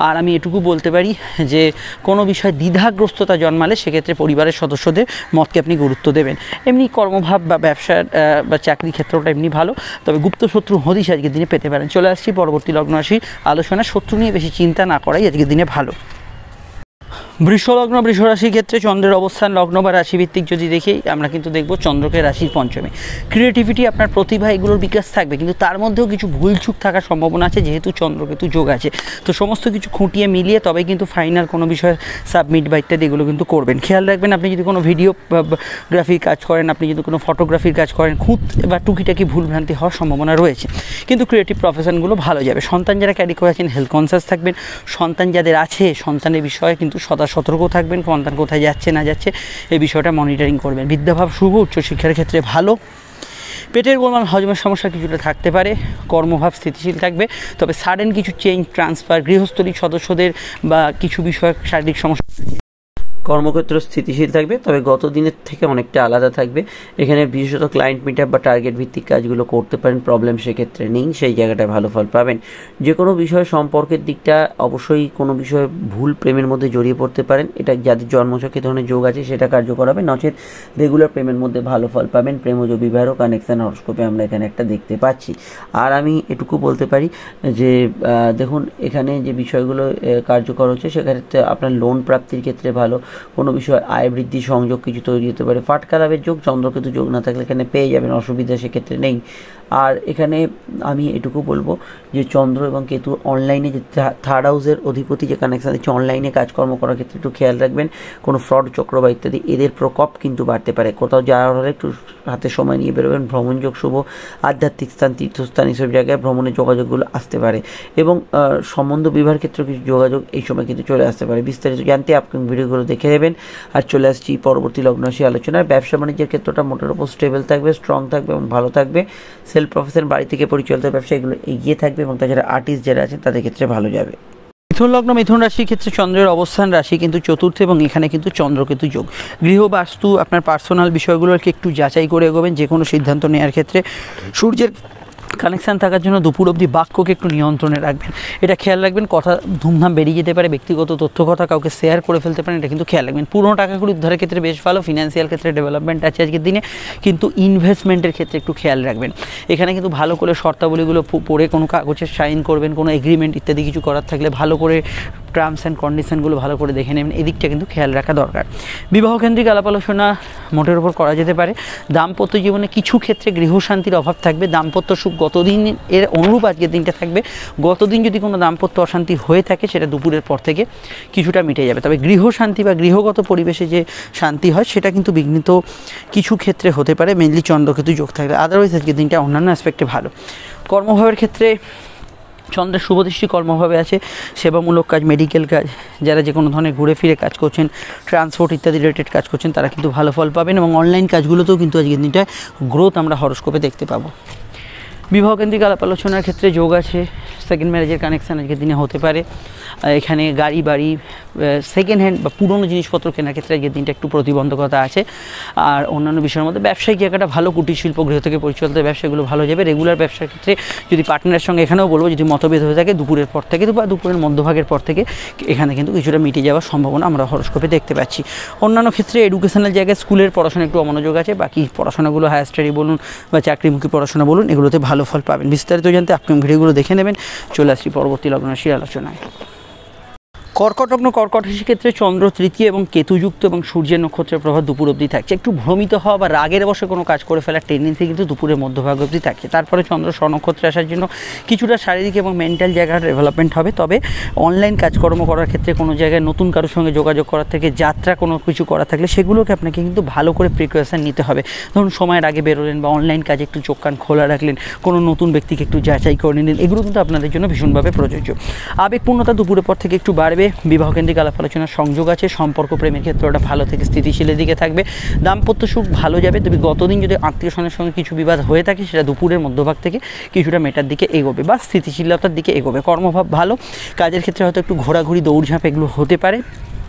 আর আমি এটুকু বলতে পারি যে কোনো বিষয়ে দ্বিধাগ্রস্ততা জন্মালে সেক্ষেত্রে পরিবারের সদস্যদের মতকে আপনি গুরুত্ব দেবেন। এমনি কর্মভাব বা ব্যবসার বা চাকরি ক্ষেত্রটা এমনি ভালো, তবে গুপ্ত শত্রু হদিশ আজকের দিনে পেতে পারেন। চলে আসছি পরবর্তী লগ্ন রাশি আলোচনা। শত্রু নিয়ে বেশি চিন্তা না করাই আজকের দিনে ভালো। বৃষলগ্ন বৃষ রাশির ক্ষেত্রে চন্দ্রের অবস্থান লগ্ন বা রাশিভিত্তিক যদি দেখি, আমরা কিন্তু দেখব চন্দ্রকে রাশির পঞ্চমে। ক্রিয়েটিভিটি, আপনার প্রতিভা এগুলোর বিকাশ থাকবে, কিন্তু তার মধ্যেও কিছু ভুলচুক থাকার সম্ভাবনা আছে, যেহেতু চন্দ্রকেতু যোগ আছে। তো সমস্ত কিছু খুঁটিয়ে মিলিয়ে তবেই কিন্তু ফাইনাল কোনো বিষয়ে সাবমিট বা ইত্যাদি এগুলো কিন্তু করবেন। খেয়াল রাখবেন, আপনি যদি কোনো ভিডিওগ্রাফির কাজ করেন, আপনি যদি কোনো ফটোগ্রাফির কাজ করেন, খুঁত বা টুকিটাকি ভুলভ্রান্তি হওয়ার সম্ভাবনা রয়েছে, কিন্তু ক্রিয়েটিভ প্রফেশনগুলো ভালো যাবে। সন্তান যারা ক্যারি করে আছেন হেলথ কনসিয়াস থাকবেন। সন্তান যাদের আছে, সন্তানের বিষয়ে কিন্তু সদা সতর্ক থাকবেন। সন্তান কোথায় যাচ্ছে না যাচ্ছে এই বিষয়টা মনিটরিং করবেন। বিদ্যাভাব শুভ, উচ্চশিক্ষার ক্ষেত্রে ভালো। পেটের গোলমাল, হজমের সমস্যা কিছুটা থাকতে পারে। কর্মভাব স্থিতিশীল থাকবে, তবে সাডেন কিছু চেঞ্জ, ট্রান্সফার, গৃহস্থলী সদস্যদের বা কিছু বিষয়ে শারীরিক সমস্যা। কর্মক্ষেত্র স্থিতিশীল থাকবে, তবে গত দিনের থেকে অনেকটা আলাদা থাকবে। এখানে বিশেষত ক্লায়েন্ট মিট আপ বা টার্গেট ভিত্তিক কাজগুলো করতে পারেন, প্রবলেম সেক্ষেত্রে নেই, সেই জায়গাটায় ভালো ফল পাবেন। যে কোনো বিষয়ে সম্পর্কের দিকটা অবশ্যই কোনো বিষয়ে ভুল প্রেমের মধ্যে জড়িয়ে পড়তে পারেন, এটা যাদের জন্মছকে ধরনের যোগ আছে সেটা কার্যকর হবে, নচেত রেগুলার প্রেমের মধ্যে ভালো ফল পাবেন। প্রেমজ বিবাহেরও কানেকশান হরস্কোপে আমরা এখানে একটা দেখতে পাচ্ছি। আর আমি এটুকু বলতে পারি যে দেখুন এখানে যে বিষয়গুলো কার্যকর হচ্ছে, সেক্ষেত্রে আপনার লোন প্রাপ্তির ক্ষেত্রে ভালো। কোনো বিষয় আয় বৃদ্ধি সংযোগ কিছু তৈরি হতে পারে। ফাটকা লাভের যোগ, চন্দ্রকেতু যোগ না থাকলে এখানে পেয়ে যাবেন, অসুবিধা সেক্ষেত্রে নেই। আর এখানে আমি এটুকু বলবো যে চন্দ্র এবং কেতু অনলাইনে যে থার্ড হাউসের অধিপতি যে কানেকশান দিচ্ছে, অনলাইনে কাজকর্ম করার ক্ষেত্রে একটু খেয়াল রাখবেন। কোনো ফ্রড চক্র বা ইত্যাদি এদের প্রকোপ কিন্তু বাড়তে পারে। কোথাও যাওয়ার হলে একটু হাতে সময় নিয়ে বেরোবেন। ভ্রমণ যোগ শুভ, আধ্যাত্মিক স্থান, তীর্থস্থান এইসব জায়গায় ভ্রমণের যোগাযোগগুলো আসতে পারে, এবং সম্বন্ধ বিবাহের ক্ষেত্রে কিছু যোগাযোগ এই সময় কিন্তু চলে আসতে পারে। বিস্তারিত জানতে আপকামিং ভিডিওগুলো দেখে নেবেন। আর চলে আসছি পরবর্তী লগ্ন রাশি আলোচনায়। ব্যবসা বাণিজ্যের ক্ষেত্রটা মোটের উপর স্টেবল থাকবে, স্ট্রং থাকবে এবং ভালো থাকবে। সেলফ প্রফেশন, বাড়ি থেকে পরিচালিত ব্যবসা এগুলো এগিয়ে থাকবে, এবং তাছাড়া আর্টিস্ট যারা আছেন তাদের ক্ষেত্রে ভালো যাবে। মিথুন লগ্ন মিথুন রাশির ক্ষেত্রে চন্দ্রের অবস্থান রাশি কিন্তু চতুর্থ, এবং এখানে কিন্তু চন্দ্রকেতু যোগ। গৃহ বাস্তু, আপনার পার্সোনাল বিষয়গুলোকে একটু যাচাই করে এগোবেন যে কোনো সিদ্ধান্ত নেওয়ার ক্ষেত্রে। সূর্যের কানেকশান থাকার জন্য দুপুর অবধি বাক্যকে একটু নিয়ন্ত্রণে রাখবেন, এটা খেয়াল রাখবেন। কথা ধুমধাম বেরিয়ে যেতে পারে, ব্যক্তিগত তথ্য কথা কাউকে শেয়ার করে ফেলতে পারেন, এটা কিন্তু খেয়াল রাখবেন। পুরনো টাকাগুলি উদ্ধারের ক্ষেত্রে বেশ ভালো, ফিনান্সিয়াল ক্ষেত্রে ডেভেলপমেন্ট আছে আজকের দিনে, কিন্তু ইনভেস্টমেন্টের ক্ষেত্রে একটু খেয়াল রাখবেন। এখানে কিন্তু ভালো করে শর্তাবলীগুলো পড়ে কোনো কাগজে সাইন করবেন, কোনো এগ্রিমেন্ট ইত্যাদি কিছু করার থাকলে ভালো করে টার্মস অ্যান্ড কন্ডিশনগুলো ভালো করে দেখে নেবেন, এদিকটা কিন্তু খেয়াল রাখা দরকার। বিবাহকেন্দ্রিক আলাপ আলোচনা মোটের ওপর করা যেতে পারে। দাম্পত্য জীবনে কিছু ক্ষেত্রে গৃহশান্তির অভাব থাকবে, দাম্পত্য সুখ গতদিন এর অনুরূপ আজকের দিনটা থাকবে। গতদিন যদি কোনো দাম্পত্য অশান্তি হয়ে থাকে সেটা দুপুরের পর থেকে কিছুটা মিটে যাবে, তবে গৃহশান্তি বা গৃহগত পরিবেশে যে শান্তি হয় সেটা কিন্তু বিঘ্নিত কিছু ক্ষেত্রে হতে পারে, মেনলি চন্দ্রকেতু যোগ থাকলে। আদারওয়াইজ আজকের দিনটা অন্যান্য অ্যাসপেক্টে ভালো। কর্মভাবের ক্ষেত্রে চন্দ্রের শুভদৃষ্টি কর্মভাবে আছে, সেবামূলক কাজ, মেডিকেল কাজ, যারা যে কোনো ধরনের ঘুরে ফিরে কাজ করছেন, ট্রান্সপোর্ট ইত্যাদি রিলেটেড কাজ করছেন, তারা কিন্তু ভালো ফল পাবেন এবং অনলাইন কাজগুলোতেও কিন্তু আজকের দিনটায় গ্রোথ আমরা হরোস্কোপে দেখতে পাবো। বিবাহকেন্দ্রিক আলাপ আলোচনার ক্ষেত্রে যোগ আছে, সেকেন্ড ম্যারেজের কানেকশান আজকের দিনে হতে পারে। এখানে গাড়ি বাড়ি সেকেন্ড হ্যান্ড বা পুরনো জিনিসপত্র কেনার ক্ষেত্রে আজকের দিনটা একটু প্রতিবন্ধকতা আছে। আর অন্যান্য বিষয়ের মধ্যে ব্যবসায়িক জায়গাটা ভালো, কুটির শিল্প, গৃহ থেকে পরিচালিত ব্যবসাগুলো ভালো যাবে। রেগুলার ব্যবসার ক্ষেত্রে যদি পার্টনারের সঙ্গে, এখানেও বলবো যদি মতভেদ হয়ে থাকে দুপুরের পর থেকে বা দুপুরের মধ্যভাগের পর থেকে এখানে কিন্তু কিছুটা মিটে যাওয়ার সম্ভাবনা আমরা হরোস্কোপে দেখতে পাচ্ছি। অন্যান্য ক্ষেত্রে এডুকেশনাল জায়গায় স্কুলের পড়াশোনা একটু অমনোযোগ আছে, বাকি পড়াশোনাগুলো হায়ার স্টাডি বলুন বা চাকরিমুখী পড়াশোনা বলুন, এগুলোতে ভালো ফল পাবেন। বিস্তারিত জানতে আপকামিং ভিডিওগুলো দেখে নেবেন। চলে আসছি পরবর্তী লগ্ন রাশির আলোচনায়। কর্কট লগ্ন, কর্কট রাশির ক্ষেত্রে চন্দ্র তৃতীয় এবং কেতুযুক্ত এবং সূর্যের নক্ষত্রের প্রভাব দুপুর অবধি থাকছে। একটু ভ্রমিত হওয়া বা রাগের বসে কোনো কাজ করে ফেলার টেন্ডেন্সি কিন্তু দুপুরের মধ্যভাগ অবধি থাকছে। তারপরে চন্দ্র স্বনক্ষত্রে আসার জন্য কিছুটা শারীরিক এবং মেন্টাল জায়গার ডেভেলপমেন্ট হবে, তবে অনলাইন কাজকর্ম করার ক্ষেত্রে কোনো জায়গায় নতুন কারোর সঙ্গে যোগাযোগ করার থেকে, যাত্রা কোনো কিছু করা থাকলে সেগুলোকে আপনাকে কিন্তু ভালো করে প্রিকশন নিতে হবে। ধরুন সময়ের আগে বেরোলেন বা অনলাইন কাজে একটু চোখ কান খোলা রাখলেন, কোনো নতুন ব্যক্তিকে একটু যাচাই করে নিলেন, এগুলো কিন্তু আপনাদের জন্য ভীষণভাবে প্রযোজ্য। আবেগপূর্ণতা দুপুরের পর থেকে একটু বাড়বে। বিবাহকেন্দ্রিক আলাপ আলোচনার সংযোগ আছে, সম্পর্ক প্রেমের ক্ষেত্রে ওটা ভালো থেকে স্থিতিশীলের দিকে থাকবে। দাম্পত্য সুখ ভালো যাবে, তবে গতদিন যদি আত্মীয় স্বজনের সঙ্গে কিছু বিবাদ হয়ে থাকে সেটা দুপুরের মধ্যভাগ থেকে কিছুটা মেটার দিকে এগোবে বা স্থিতিশীলতার দিকে এগোবে। কর্মভাব ভালো, কাজের ক্ষেত্রে হয়তো একটু ঘোরাঘুরি, দৌড়ঝাঁপ এগুলো হতে পারে।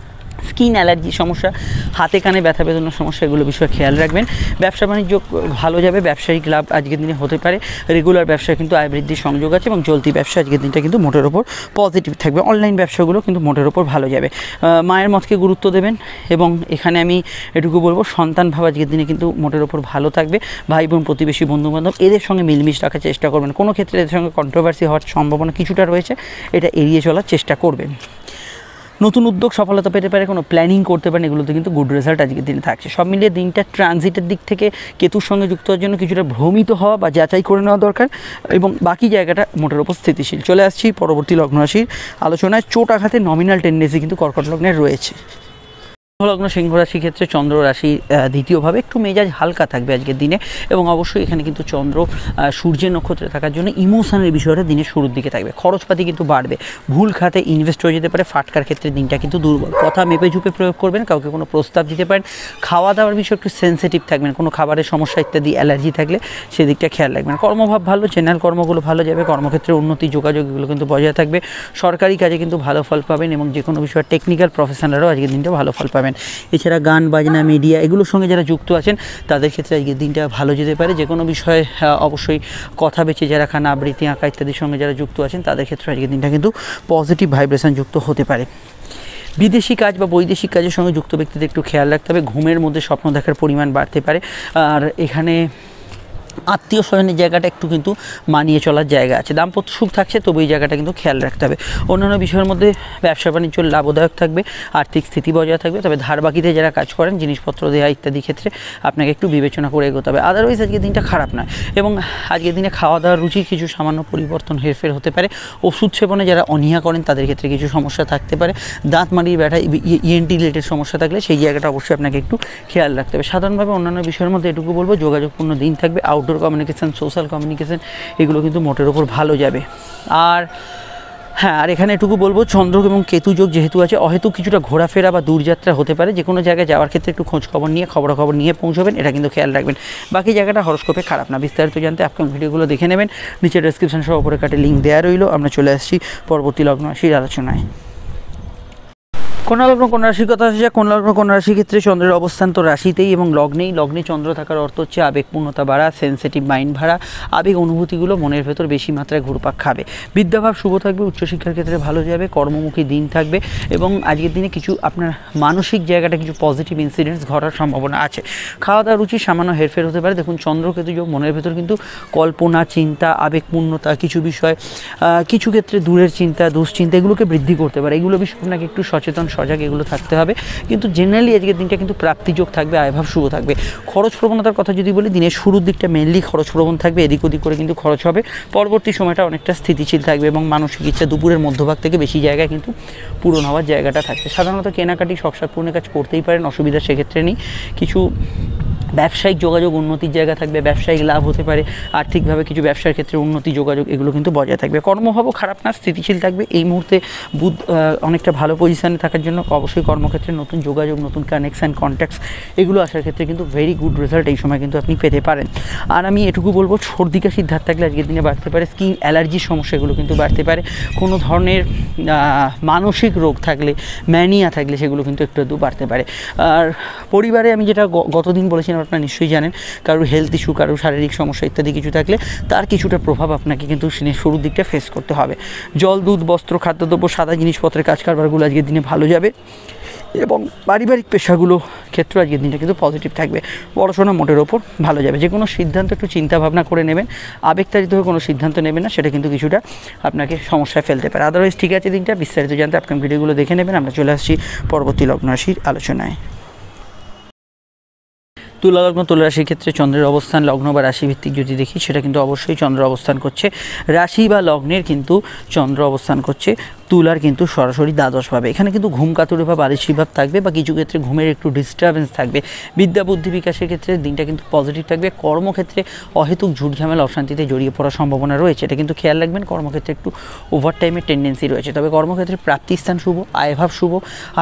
স্কিন অ্যালার্জি সমস্যা, হাতে কানে ব্যথা বেদনার সমস্যা, এগুলো বিষয়ে খেয়াল রাখবেন। ব্যবসা বাণিজ্য ভালো যাবে, ব্যবসায়িক লাভ আজকের দিনে হতে পারে। রেগুলার ব্যবসায় কিন্তু আয় বৃদ্ধির সংযোগ আছে এবং চলতি ব্যবসা আজকের দিনটা কিন্তু মোটের ওপর পজিটিভ থাকবে। অনলাইন ব্যবসাগুলো কিন্তু মোটের ওপর ভালো যাবে। মায়ের মতকে গুরুত্ব দেবেন এবং এখানে আমি এটুকু বলবো সন্তান ভাব আজকের দিনে কিন্তু মোটের ওপর ভালো থাকবে। ভাই বোন, প্রতিবেশী, বন্ধুবান্ধব এদের সঙ্গে মিলমিশ রাখার চেষ্টা করবেন। কোনো ক্ষেত্রে এদের সঙ্গে কন্ট্রোভার্সি হওয়ার সম্ভাবনা কিছুটা রয়েছে, এটা এড়িয়ে চলার চেষ্টা করবেন। নতুন উদ্যোগ সফলতা পেতে পারে, কোনো প্ল্যানিং করতে পারেন, এগুলোতে কিন্তু গুড রেজাল্ট আজকের দিনে থাকছে। সব মিলিয়ে দিনটা ট্রানজিটের দিক থেকে কেতুর সঙ্গে যুক্ত হওয়ার জন্য কিছুটা ভ্রমিত হওয়া বা যাচাই করে নেওয়া দরকার এবং বাকি জায়গাটা মোটের ওপর স্থিতিশীল। চলে আসছি পরবর্তী লগ্ন রাশির আলোচনায়। চোট আঘাতের নমিনাল টেন্ডেন্সি কিন্তু কর্কট লগ্নের রয়েছে। লগ্ন সিংহ রাশির ক্ষেত্রে চন্দ্র রাশি দ্বিতীয়ভাবে একটু মেজাজ হালকা থাকবে আজকের দিনে এবং অবশ্যই এখানে কিন্তু চন্দ্র সূর্যের নক্ষত্রে থাকার জন্য ইমোশনের বিষয়টা দিনের শুরুর দিকে থাকবে। খরচপাতি কিন্তু বাড়বে, ভুল খাতে ইনভেস্ট হয়ে যেতে পারে। ফাটকার ক্ষেত্রে দিনটা কিন্তু দুর্বল। কথা মেপে ঝুপে প্রয়োগ করবেন, কাউকে কোনো প্রস্তাব দিতে পারেন। খাওয়া দাওয়ার বিষয়ে একটু সেন্সিটিভ থাকবেন, কোনো খাবারের সমস্যা ইত্যাদি অ্যালার্জি থাকলে সেদিকটা খেয়াল রাখবেন। কর্মভাব ভালো, জেনারেল কর্মগুলো ভালো যাবে। কর্মক্ষেত্রে উন্নতি, যোগাযোগ এগুলো কিন্তু বজায় থাকবে। সরকারি কাজে কিন্তু ভালো ফল পাবেন এবং যে কোনো বিষয়ে টেকনিক্যাল প্রফেশনালরাও আজকের দিনটা ভালো ফল পাবেন। এছাড়া গান বাজনা, মিডিয়া এগুলোর সঙ্গে যারা যুক্ত আছেন তাদের ক্ষেত্রে আজকের দিনটা ভালো যেতে পারে। যে কোনো বিষয়ে অবশ্যই কথা বেঁচে যারা খান, আবৃত্তি, আঁকা ইত্যাদির সঙ্গে যারা যুক্ত আছেন তাদের ক্ষেত্রে আজকের দিনটা কিন্তু পজিটিভ ভাইব্রেশন যুক্ত হতে পারে। বিদেশি কাজ বা বৈদেশিক কাজের সঙ্গে যুক্ত ব্যক্তিদের একটু খেয়াল রাখতে হবে। ঘুমের মধ্যে স্বপ্ন দেখার পরিমাণ বাড়তে পারে। আর এখানে আত্মীয় স্বজনের জায়গাটা একটু কিন্তু মানিয়ে চলার জায়গা আছে। দাম্পত্য সুখ থাকছে, তবে এই জায়গাটা কিন্তু খেয়াল রাখতে হবে। অন্যান্য বিষয়ের মধ্যে ব্যবসা বাণিজ্য লাভদায়ক থাকবে, আর্থিক স্থিতি বজায় থাকবে। তবে ধার বাকিতে যারা কাজ করেন, জিনিসপত্র দেওয়া ইত্যাদি ক্ষেত্রে আপনাকে একটু বিবেচনা করে এগোতে হবে। আদারওয়াইজ আজকের দিনটা খারাপ নয় এবং আজকের দিনে খাওয়া দাওয়ার রুচির কিছু সামান্য পরিবর্তন, হেরফের হতে পারে। ওষুধ সেবনে যারা অনীহা করেন তাদের ক্ষেত্রে কিছু সমস্যা থাকতে পারে। দাঁত মাড়িয়ে ব্যথা, ইএনটি রিলেটেড সমস্যা থাকলে সেই জায়গাটা অবশ্যই আপনাকে একটু খেয়াল রাখতে হবে। সাধারণভাবে অন্যান্য বিষয়ের মধ্যে এটুকু বলবো, যোগাযোগপূর্ণ দিন থাকবে। আউটডোর কমিউনিকেশন, সোশ্যাল কমিউনিকেশন এগুলো কিন্তু মোটের ওপর ভালো যাবে। আর হ্যাঁ, আর এখানে এটুকু বলবো চন্দ্র এবং কেতু যোগ যেহেতু আছে, অহেতুক কিছুটা ঘোরাফেরা বা দূরযাত্রা হতে পারে। যে কোনো জায়গায় যাওয়ার ক্ষেত্রে একটু খোঁজ খবর নিয়ে, খবরাখবর নিয়ে পৌঁছবেন, এটা কিন্তু খেয়াল রাখবেন। বাকি জায়গাটা হরোস্কোপে খারাপ না। বিস্তারিত জানতে আপনার ভিডিওগুলো দেখে নেবেন, নিচে ডেসক্রিপশন সহ উপরে কাটে লিঙ্ক দেওয়া রইল। আমরা চলে আসছি পরবর্তী লগ্ন রাশির আলোচনায়। কন্যা লগ্ন কন্যা রাশির কথা আসে যা কন্যা লগ্ন কন্যা রাশির ক্ষেত্রে চন্দ্রের অবস্থান তো রাশিতেই এবং লগ্নে চন্দ্র থাকার অর্থ হচ্ছে আবেগপূর্ণতা বাড়া, সেন্সিটিভ মাইন্ড বাড়া, আবেগ অনুভূতিগুলো মনের ভেতর বেশি মাত্রায় ঘুরপাক খাবে। বিদ্যাভাব শুভ থাকবে, উচ্চশিক্ষার ক্ষেত্রে ভালো যাবে, কর্মমুখী দিন থাকবে এবং আজকের দিনে কিছু আপনার মানসিক জায়গাটা কিছু পজিটিভ ইনসিডেন্টস ঘটার সম্ভাবনা আছে। খাওয়া দাওয়া রুচি সামান্য হেরফের হতে পারে। দেখুন চন্দ্রকেতু যোগ মনের ভেতর কিন্তু কল্পনা, চিন্তা, আবেগপূর্ণতা, কিছু বিষয় কিছু ক্ষেত্রে দূরের চিন্তা, দুশ্চিন্তা এগুলোকে বৃদ্ধি করতে পারে। এগুলো বিষয়ে আপনাকে একটু সচেতন সজাগ এগুলো থাকতে হবে। কিন্তু জেনারেলি আজকের দিনটা কিন্তু প্রাপ্তিযোগ থাকবে, আয়ভাব শুভ থাকবে। খরচ প্রবণতার কথা যদি বলি, দিনের শুরুর দিকটা মেনলি খরচ প্রবণ থাকবে, এদিক ওদিক করে কিন্তু খরচ হবে। পরবর্তী সময়টা অনেকটা স্থিতিশীল থাকবে এবং মানসিক ইচ্ছা দুপুরের মধ্যভাগ থেকে বেশি জায়গায় কিন্তু পূরণ হওয়ার জায়গাটা থাকবে। সাধারণত কেনাকাটি শখ পূর্ণের কাজ করতেই পারেন, অসুবিধা সেক্ষেত্রে নেই। কিছু ব্যবসায়িক যোগাযোগ উন্নতির জায়গা থাকবে, ব্যবসায়িক লাভ হতে পারে, আর্থিকভাবে কিছু ব্যবসার ক্ষেত্রে উন্নতি যোগাযোগ এগুলো কিন্তু বজায় থাকবে। কর্মভাবও খারাপ না, স্থিতিশীল থাকবে। এই মুহূর্তে বুধ অনেকটা ভালো পজিশানে থাকার জন্য অবশ্যই কর্মক্ষেত্রে নতুন যোগাযোগ, নতুন কানেকশান, কন্ট্যাক্টস এগুলো আসার ক্ষেত্রে কিন্তু ভেরি গুড রেজাল্ট এই সময় কিন্তু আপনি পেতে পারেন। আর আমি এটুকু বলবো, সর্দি কাশির ধার থাকলে আজকের দিনে বাড়তে পারে, স্কিন অ্যালার্জির সমস্যা এগুলো কিন্তু বাড়তে পারে, কোনো ধরনের মানসিক রোগ থাকলে, ম্যানিয়া থাকলে সেগুলো কিন্তু একটু বাড়তে পারে। আর পরিবারে আমি যেটা গতদিন বলেছিলাম আপনারা নিশ্চয়ই জানেন, কারোর হেলথ ইস্যু, কারোর শারীরিক সমস্যা ইত্যাদি কিছু থাকলে তার কিছুটা প্রভাব আপনাকে কিন্তু শুরুর দিকটা ফেস করতে হবে। জল, দুধ, বস্ত্র, খাদ্যদ্রব্য, সাদা জিনিসপত্রের কাজ কারবারগুলো আজকের দিনে ভালো যাবে এবং পারিবারিক পেশাগুলো ক্ষেত্রে আজকের দিনটা কিন্তু পজিটিভ থাকবে। পড়াশোনা মোটের ওপর ভালো যাবে। যে কোনো সিদ্ধান্ত একটু চিন্তা ভাবনা করে নেবেন, আবেগতাড়িত হয়ে কোনো সিদ্ধান্ত নেবেন না, সেটা কিন্তু কিছুটা আপনাকে সমস্যায় ফেলতে পারে। আদারওয়াইজ ঠিক আছে দিনটা। বিস্তারিত জানতে আপনার ভিডিওগুলো দেখে নেবেন। আমরা চলে আসছি পরবর্তী লগ্ন রাশির আলোচনায়। তুলা লগ্ন তুলা রাশির ক্ষেত্রে চন্দ্রের অবস্থান লগ্ন বা রাশি ভিত্তিক যদি দেখি, সেটা কিন্তু অবশ্যই চন্দ্র অবস্থান করছে রাশি বা লগ্নের, কিন্তু চন্দ্র অবস্থান করছে তুলার কিন্তু সরাসরি দ্বাদশভাবে। এখানে কিন্তু ঘুম কাতুরে বা বালিশি ভাব থাকবে বা কিছু ক্ষেত্রে ঘুমের একটু ডিস্টারবেন্স থাকবে। বিদ্যা বুদ্ধি বিকাশের ক্ষেত্রে দিনটা কিন্তু পজিটিভ থাকবে। কর্মক্ষেত্রে অহেতুক ঝুট ঝামেলা, অশান্তিতে জড়িয়ে পড়ার সম্ভাবনা রয়েছে, এটা কিন্তু খেয়াল রাখবেন। কর্মক্ষেত্রে একটু ওভারটাইমের টেন্ডেন্সি রয়েছে, তবে কর্মক্ষেত্রে প্রাপ্তিস্থান শুভ, আয়ভাব শুভ,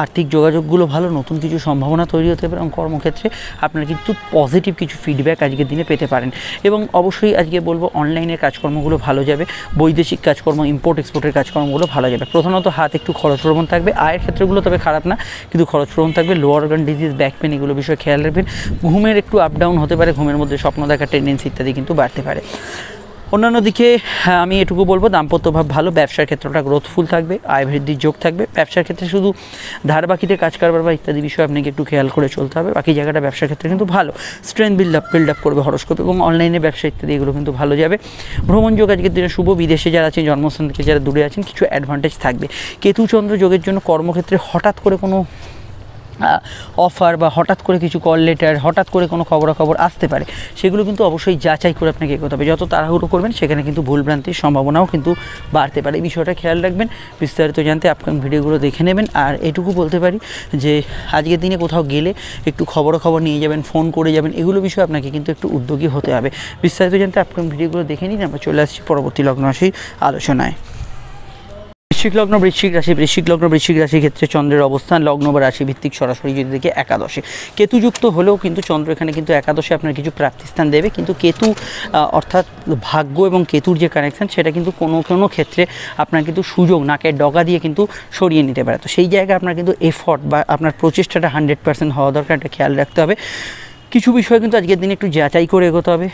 আর্থিক যোগাযোগগুলো ভালো, নতুন কিছু সম্ভাবনা তৈরি হতে পারে এবং কর্মক্ষেত্রে আপনার কিন্তু পজিটিভ কিছু ফিডব্যাক আজকের দিনে পেতে পারেন। এবং অবশ্যই আজকে বলবো অনলাইনের কাজকর্মগুলো ভালো যাবে, বৈদেশিক কাজকর্ম, ইম্পোর্ট এক্সপোর্টের কাজকর্মগুলো ভালো যাবে। প্রধানত হাত একটু খরচ প্রবণ থাকবে, আয়ের ক্ষেত্রগুলো তবে খারাপ না, কিন্তু খরচ প্রবণ থাকবে। Lower organ disease, back pain এগুলো বিষয়ে খেয়াল রাখবেন। ঘুমের একটু আপ ডাউন হতে পারে, ঘুমের মধ্যে স্বপ্ন দেখার টেন্ডেন্সি ইত্যাদি কিন্তু বাড়তে পারে। অন্যান্য দিকে আমি এটুকু বলবো, দাম্পত্যভাব ভালো, ব্যবসার ক্ষেত্রটা গ্রোথফুল থাকবে, আয় বৃদ্ধির যোগ থাকবে। ব্যবসার ক্ষেত্রে শুধু ধার বাকিতে কাজ কারবার বা ইত্যাদি বিষয়ে আপনাকে একটু খেয়াল করে চলতে হবে, বাকি জায়গাটা ব্যবসার ক্ষেত্রে কিন্তু ভালো। স্ট্রেংথ বিল্ড আপ করবে হরস্কোপ এবং অনলাইনে ব্যবসা ইত্যাদি এগুলো কিন্তু ভালো যাবে। ভ্রমণ যোগ আজকের দিনে শুভ, বিদেশে যারা আছেন, জন্মস্থান থেকে যারা দূরে আছেন, কিছু অ্যাডভান্টেজ থাকবে। কেতু চন্দ্র যোগের জন্য কর্মক্ষেত্রে হঠাৎ করে কোনো অফার বা হঠাৎ করে কিছু কল লেটার, হঠাৎ করে কোনো খবরাখবর আসতে পারে, সেগুলো কিন্তু অবশ্যই যাচাই করে আপনাকে এগোতে হবে। যত তাড়াহুড়ো করবেন সেখানে কিন্তু ভুলভ্রান্তির সম্ভাবনাও কিন্তু বাড়তে পারে, এই বিষয়টা খেয়াল রাখবেন। বিস্তারিত জানতে আপকামিং ভিডিওগুলো দেখে নেবেন। আর এটুকু বলতে পারি যে আজকের দিনে কোথাও গেলে একটু খবরাখবর নিয়ে যাবেন, ফোন করে যাবেন, এগুলো বিষয়ে আপনাকে কিন্তু একটু উদ্যোগী হতে হবে। বিস্তারিত জানতে আপকামিং ভিডিওগুলো দেখে নিন। আমরা চলে আসছি পরবর্তী লগ্ন রাশির আলোচনায়। বৃশ্চিক লগ্ন বৃশ্চিক রাশির ক্ষেত্রে চন্দ্রের অবস্থান লগ্ন বা রাশি ভিত্তিক সরাসরি যদি দেখি একাদশে। কেতুযুক্ত হলেও কিন্তু চন্দ্র এখানে কিন্তু একাদশে আপনার কিছু প্রাপ্তিস্থান দেবে, কিন্তু কেতু অর্থাৎ ভাগ্য এবং কেতুর যে কানেকশান, সেটা কিন্তু কোনো ক্ষেত্রে আপনার কিন্তু সুযোগ নাকের ডগা দিয়ে কিন্তু সরিয়ে নিতে পারে। তো সেই জায়গায় আপনার কিন্তু এফর্ট বা আপনার প্রচেষ্টাটা 100% হওয়া দরকার, এটা খেয়াল রাখতে হবে। কিছু বিষয় কিন্তু আজকের দিনে একটু যাচাই করে এগোতে হবে,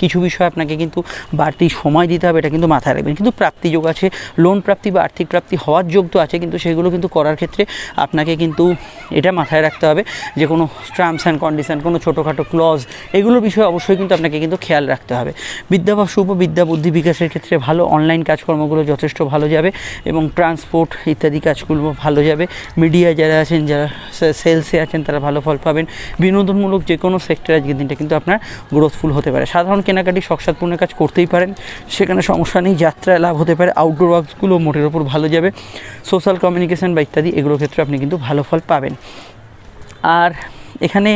কিছু বিষয় আপনাকে কিন্তু বাড়তি সময় দিতে হবে, এটা কিন্তু মাথায় রাখবেন। কিন্তু প্রাপ্তি যোগ আছে, লোন প্রাপ্তি বা আর্থিক প্রাপ্তি হওয়ার যোগ তো আছে, কিন্তু সেগুলো কিন্তু করার ক্ষেত্রে আপনাকে কিন্তু এটা মাথায় রাখতে হবে যে কোনো টার্মস অ্যান্ড কন্ডিশন, কোনো ছোটোখাটো ক্লজ, এগুলোর বিষয়ে অবশ্যই কিন্তু আপনাকে কিন্তু খেয়াল রাখতে হবে। বিদ্যাভাব শুভ, বিদ্যা বুদ্ধি বিকাশের ক্ষেত্রে ভালো, অনলাইন কাজকর্মগুলো যথেষ্ট ভালো যাবে এবং ট্রান্সপোর্ট ইত্যাদি কাজগুলো ভালো যাবে। মিডিয়ায় যারা আছেন, যারা সেলসে আছেন, তারা ভালো ফল পাবেন। বিনোদনমূলক যে কোনো সেক্টর আজকের দিনটা কিন্তু আপনার গ্রোথফুল হতে পারে। সাধারণ কেনাকাটি শখ পূর্ণের কাজ করতেই পারেন, সেখানে সমস্যা নেই, যাত্রায় লাভ হতে পারে। আউটডোর ওয়ার্কসগুলো মোটের ওপর ভালো যাবে। সোশ্যাল কমিউনিকেশন বা ইত্যাদি এগুলোর ক্ষেত্রে আপনি কিন্তু ভালো ফল পাবেন। আর এখানে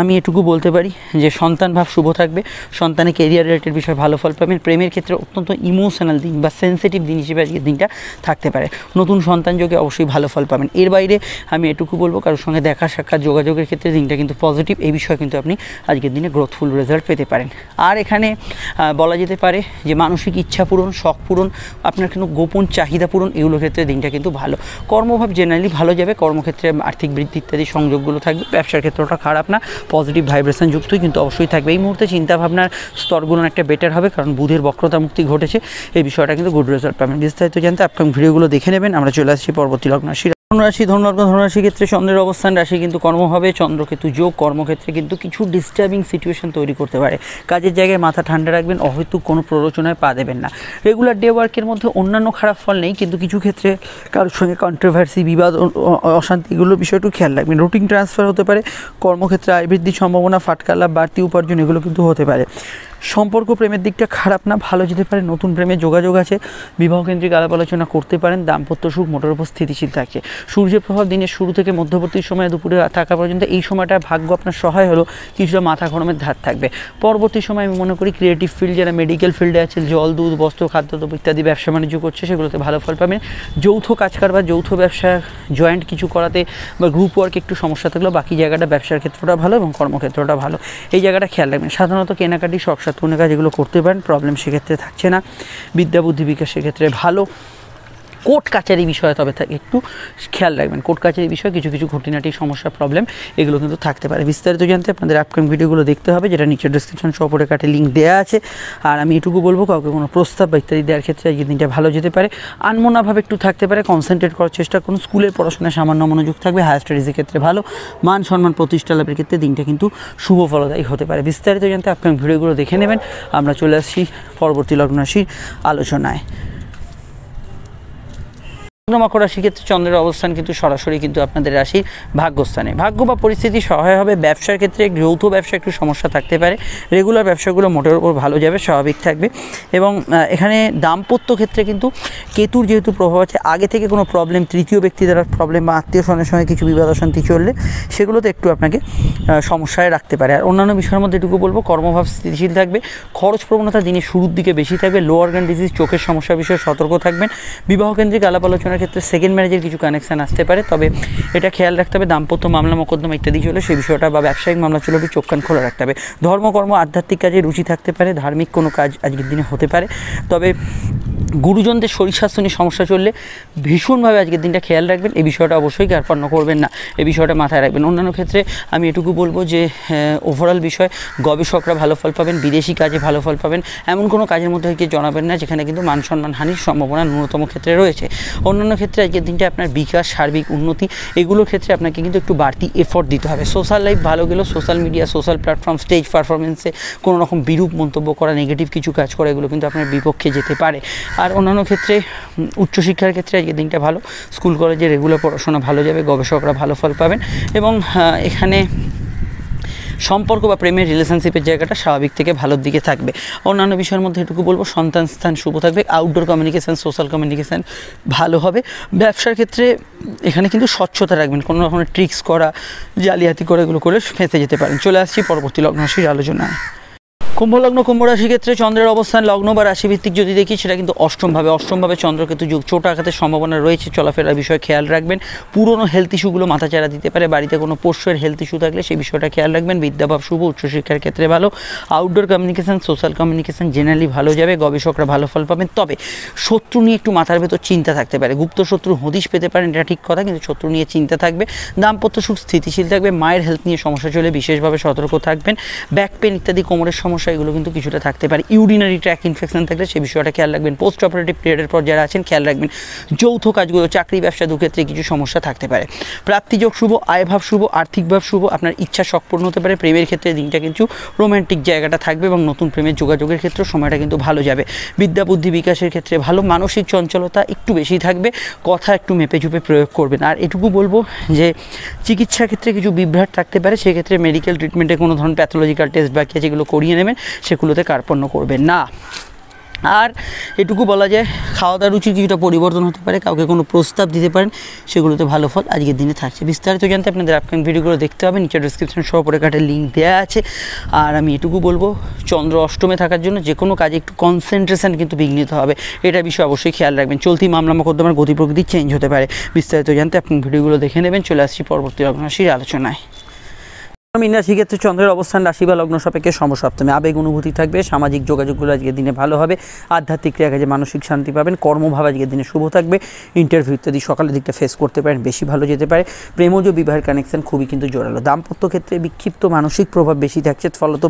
আমি এটুকু বলতে পারি যে সন্তান ভাব শুভ থাকবে, সন্তানের কেরিয়ার রিলেটেড বিষয়ে ভালো ফল পাবেন। প্রেমের ক্ষেত্রে অত্যন্ত ইমোশনাল দিন বা সেন্সিটিভ দিন হিসেবে আজকের দিনটা থাকতে পারে। নতুন সন্তান যোগে অবশ্যই ভালো ফল পাবেন। এর বাইরে আমি এটুকু বলবো, কারোর সঙ্গে দেখা সাক্ষাৎ যোগাযোগের ক্ষেত্রে দিনটা কিন্তু পজিটিভ, এই বিষয়ে কিন্তু আপনি আজকের দিনে গ্রোথফুল রেজাল্ট পেতে পারেন। আর এখানে বলা যেতে পারে যে মানসিক ইচ্ছা পূরণ, শখ পূরণ, আপনার কিন্তু গোপন চাহিদা পূরণ, এগুলোর ক্ষেত্রে দিনটা কিন্তু ভালো। কর্মভাব জেনারেলি ভালো যাবে, কর্মক্ষেত্রে আর্থিক বৃদ্ধি ইত্যাদি সংযোগগুলো থাকবে। ব্যবসার ক্ষেত্রটা খারাপ না, পজিটিভ ভাইব্রেশন যুক্তই কিন্তু অবশ্যই থাকবে। এই মুহূর্তে চিন্তাভাবনার স্তরগুলো একটা বেটার হবে, কারণ বুধের বক্রতা মুক্তি ঘটেছে, এই বিষয়টা কিন্তু গুড রেজাল্ট পাবেন। বিস্তারিত জানতে আপকামিং ভিডিওগুলো দেখে নেবেন। আমরা চলে আসছি পরবর্তী লগ্ন রাশি। ধনুরাশি, ধনুরাশি ক্ষেত্রে চন্দ্রের অবস্থান, রাশি কিন্তু কর্মভাবে, চন্দ্রকেতু যোগ, কর্মক্ষেত্রে কিন্তু কিছু ডিস্টার্বিং সিচুয়েশন তৈরি করতে পারে। কাজের জায়গায় মাথা ঠান্ডা রাখবেন, অহেতুক কোনো প্ররোচনায় পা দেবেন না। রেগুলার ডে ওয়ার্কের মধ্যে অন্যান্য খারাপ ফল নেই, কিন্তু কিছু ক্ষেত্রে কারোর সঙ্গে কন্ট্রোভার্সি, বিবাদ, অশান্তি, এগুলো বিষয়টু খেয়াল রাখবেন। রুটিন ট্রান্সফার হতে পারে, কর্মক্ষেত্রে আয় বৃদ্ধির সম্ভাবনা, ফাটকা লাভ, বাড়তি উপার্জন, এগুলো কিন্তু হতে পারে। সম্পর্ক প্রেমের দিকটা খারাপ না, ভালো যেতে পারে। নতুন প্রেমের যোগাযোগ আছে, বিবাহকেন্দ্রিক আলাপ আলোচনা করতে পারেন। দাম্পত্য সুখ মোটের উপর স্থিতিশীল থাকে। সূর্যের প্রভাব দিনের শুরু থেকে মধ্যবর্তী সময় দুপুরে থাকা পর্যন্ত, এই সময়টা ভাগ্য আপনার সহায় হলো, কিছুটা মাথা গরমের ধার থাকবে। পরবর্তী সময় আমি মনে করি ক্রিয়েটিভ ফিল্ড, যারা মেডিকেল ফিল্ডে আছে, জল, দুধ, বস্ত্র, খাদ্যদ্রব্য ইত্যাদি ব্যবসা বাণিজ্য করছে, সেগুলোতে ভালো ফল পাবেন। যৌথ কাজ কারবার, যৌথ ব্যবসা, জয়েন্ট কিছু করাতে বা গ্রুপ ওয়ার্ক একটু সমস্যা থাকলেও বাকি জায়গাটা, ব্যবসার ক্ষেত্রটা ভালো এবং কর্মক্ষেত্রটা ভালো, এই জায়গাটা খেয়াল রাখবেন। সাধারণত কেনাকাটি, শখ সাথে কাজ, এগুলো করতে পারেন, প্রবলেম সেক্ষেত্রে থাকছে না। বিদ্যা বুদ্ধি বিকাশ সেক্ষেত্রে ভালো। কোর্ট কাচারি বিষয়ে তবে একটু খেয়াল রাখবেন, কোর্ট কাচারি বিষয়ে কিছু কিছু খুঁটিনাটি সমস্যা, প্রবলেম, এগুলো কিন্তু থাকতে পারে। বিস্তারিত জানতে আপনাদের আপকামিং ভিডিওগুলো দেখতে হবে, যেটা নিচের ডিসক্রিপশন সপরে কাটে লিঙ্ক দেওয়া আছে। আর আমি এটুকু বলবো, কাউকে কোনো প্রস্তাব বা ইত্যাদি দেওয়ার ক্ষেত্রে আজকের দিনটা ভালো যেতে পারে। আনমনাভাবে একটু থাকতে পারে, কনসেন্ট্রেট করার চেষ্টা করুন। স্কুলের পড়াশোনায় সামান্য মনোযোগ থাকবে। হায়ার স্টাডিজের ক্ষেত্রে ভালো। মান সম্মান প্রতিষ্ঠা লাভের ক্ষেত্রে দিনটা কিন্তু শুভ ফলদায়ী হতে পারে। বিস্তারিত জানতে আপকামিং ভিডিওগুলো দেখে নেবেন। আমরা চলে আসছি পরবর্তী লগ্ন রাশির আলোচনায়। মকর রাশির ক্ষেত্রে চন্দ্রের অবস্থান কিন্তু সরাসরি কিন্তু আপনাদের রাশির ভাগ্যস্থানে। ভাগ্য বা পরিস্থিতি সহায় হবে। ব্যবসার ক্ষেত্রে যৌথ ব্যবসা একটু সমস্যা থাকতে পারে। রেগুলার ব্যবসাগুলো মোটের উপর ভালো যাবে, স্বাভাবিক থাকবে। এবং এখানে দাম্পত্য ক্ষেত্রে কিন্তু কেতুর যেহেতু প্রভাব আছে, আগে থেকে কোনো প্রবলেম, তৃতীয় ব্যক্তি দ্বারা প্রবলেম বা আত্মীয় স্বজনের সঙ্গে কিছু বিবাদ অশান্তি চললে সেগুলোতে একটু আপনাকে সমস্যায় রাখতে পারে। আর অন্যান্য বিষয়ের মধ্যে এটুকু বলবো, কর্মভাব স্থিতিশীল থাকবে। খরচ প্রবণতা দিনের শুরুর দিকে বেশি থাকবে। লো অর্গান ডিজিজ, চোখের সমস্যার বিষয়ে সতর্ক থাকবেন। বিবাহকেন্দ্রিক আলাপ আলোচনার ক্ষেত্রে সেকেন্ড ম্যারেজের কিছু কানেকশান আসতে পারে, তবে এটা খেয়াল রাখতে হবে। দাম্পত্য মামলা মোকদ্দমা ইত্যাদি চলে, সেই বিষয়টা বা ব্যবসায়িক মামলা চলে, একটু চোখ কান খোলা রাখতে হবে। ধর্মকর্ম, আধ্যাত্মিক কাজে রুচি থাকতে পারে। ধার্মিক কোনো কাজ আজকের দিনে হতে পারে। তবে গুরুজনদের শরীর স্বাস্থ্য নিয়ে সমস্যা চললে ভীষণভাবে আজকের দিনটা খেয়াল রাখবেন। এই বিষয়টা অবশ্যই কার্পণ্য করবেন না, এই বিষয়টা মাথায় রাখবেন। অন্যান্য ক্ষেত্রে আমি এটুকু বলবো যে ওভারঅল বিষয়, গবেষকরা ভালো ফল পাবেন। বিদেশি কাজে ভালো ফল পাবেন। এমন কোনো কাজের মধ্যে গিয়ে জড়াবেন না যেখানে কিন্তু মান সম্মান হানির সম্ভাবনা ন্যূনতম ক্ষেত্রে রয়েছে। অন্যান্য ক্ষেত্রে আজকের দিনটা আপনার বিকাশ, সার্বিক উন্নতি, এগুলোর ক্ষেত্রে আপনাকে কিন্তু একটু বাড়তি এফোর্ট দিতে হবে। সোশ্যাল লাইফ ভালো গেলেও social media, social platform, stage পারফরমেন্সে কোনো রকম বিরূপ মন্তব্য করা, নেগেটিভ কিছু কাজ করা, এগুলো কিন্তু আপনার বিপক্ষে যেতে পারে। আর অন্যান্য ক্ষেত্রে উচ্চশিক্ষার ক্ষেত্রে আজকের দিনটা ভালো। স্কুল কলেজে রেগুলার পড়াশোনা ভালো যাবে, গবেষকরা ভালো ফল পাবেন। এবং এখানে সম্পর্ক বা প্রেমের রিলেশনশিপের জায়গাটা স্বাভাবিক থেকে ভালোর দিকে থাকবে। অন্যান্য বিষয়ের মধ্যে এটুকু বলবো, সন্তান স্থান শুভ থাকবে। আউটডোর কমিউনিকেশান, সোশ্যাল কমিউনিকেশান ভালো হবে। ব্যবসার ক্ষেত্রে এখানে কিন্তু স্বচ্ছতা রাখবেন। কোনো রকমের ট্রিক্স করা, জালিয়াতি করে এগুলো করে ফেঁসে যেতে পারেন। চলে আসছি পরবর্তী লগ্ন রাশির আলোচনায়। কুম্ভ লগ্ন, কুম্ভ রাশির ক্ষেত্রে চন্দ্রের অবস্থান লগ্ন বা রাশিভিত্তিক যদি দেখি, সেটা কিন্তু অষ্টমভাবে চন্দ্রকেতু যুগ, চোট আঘাতের সম্ভাবনা রয়েছে। চলাফেরার বিষয়ে খেয়াল রাখবেন। পুরনো হেলথ ইস্যুগুলো মাথাচাড়া দিতে পারে। বাড়িতে কোনো পোষ্যের হেলথ ইস্যু থাকলে সেই বিষয়টা খেয়াল রাখবেন। বিদ্যাভাব শুভ, উচ্চশিক্ষার ক্ষেত্রে ভালো। Outdoor communication, social communication generally ভালো যাবে। গবেষকরা ভালো ফল পাবেন। তবে শত্রু নিয়ে একটু মাথার ভেতর চিন্তা থাকতে পারে। গুপ্ত শত্রু হদিশ পেতে পারেন, এটা ঠিক কথা, কিন্তু শত্রু নিয়ে চিন্তা থাকবে। দাম্পত্য সুখ স্থিতিশীল থাকবে। মায়ের হেলথ নিয়ে সমস্যা চলে বিশেষভাবে সতর্ক থাকবেন। ব্যাক পেন ইত্যাদি কোমরের সমস্যা, এগুলো কিন্তু কিছুটা থাকতে পারে। ইউরিনারি ট্র্যাক ইনফেকশন থাকলে সেই বিষয়টা খেয়াল রাখবেন। পোস্ট অপারেটিভ পিরিয়ডের পর যারা আছেন খেয়াল রাখবেন। যৌথ কাজগুলো, চাকরি ব্যবসা দুক্ষেত্রে কিছু সমস্যা থাকতে পারে। প্রাপ্তিযোগ শুভ, আয়ভাব শুভ, আর্থিকভাব শুভ। আপনার ইচ্ছা শখ পূর্ণ হতে পারে। প্রেমের ক্ষেত্রে দিনটা কিন্তু রোম্যান্টিক জায়গাটা থাকবে এবং নতুন প্রেমের যোগাযোগের ক্ষেত্রে সময়টা কিন্তু ভালো যাবে। বিদ্যা বুদ্ধি বিকাশের ক্ষেত্রে ভালো। মানসিক চঞ্চলতা একটু বেশি থাকবে। কথা একটু মেপে চুপে প্রয়োগ করবেন। আর এটুকু বলবো যে চিকিৎসা ক্ষেত্রে কিছু বিভ্রাট থাকতে পারে। সেক্ষেত্রে মেডিকেল ট্রিটমেন্টে কোনো ধরনের প্যাথোলজিক্যাল টেস্ট বাকি আছে, যেগুলো করিয়ে নেবেন, সেগুলোতে কার্পণ্য করবেন না। আর এটুকু বলা যায় খাওয়া দাওয়ার রুচির কিছুটা পরিবর্তন হতে পারে, কাউকে কোনো প্রস্তাব দিতে পারেন, সেগুলোতে ভালো ফল আজকের দিনে থাকছে। বিস্তারিত জানতে আপনাদের আপকামিং ভিডিওগুলো দেখতে হবে, নিচে ডিসক্রিপশন সহ পরে কাটার লিঙ্ক দেওয়া আছে। আর আমি এটুকু বলবো, চন্দ্র অষ্টমে থাকার জন্য যে কোনো কাজে একটু কনসেন্ট্রেশন কিন্তু বিঘ্নিত হবে, এটা বিষয়ে অবশ্যই খেয়াল রাখবেন। চলতি মামলা মোকদ্দমার গতি প্রকৃতি চেঞ্জ হতে পারে। বিস্তারিত জানতে আপনি ভিডিওগুলো দেখে নেবেন। চলে আসছি পরবর্তী লগ্ন রাশির আলোচনায়। মীন রাশি ক্ষেত্রে চন্দ্রের অবস্থান রাশি বা লগ্ন সাপেক্ষে সমসপ্তমে, আবেগ অনুভূতি থাকবে, সামাজিক যোগাযোগগুলো আজকের দিনে ভালো হবে, আধ্যাত্মিক ক্রিয়াকাজে মানসিক শান্তি পাবেন, কর্মভাব আজকের দিনে শুভ থাকবে, ইন্টারভিউ ইত্যাদি সকালের দিকটা ফেস করতে পারেন, বেশি ভালো যেতে পারে। প্রেমজ বিবাহের কানেকশন খুবই কিন্তু জোরালো। দাম্পত্য ক্ষেত্রে বিক্ষিপ্ত মানসিক প্রভাব বেশি থাকছে, ফলত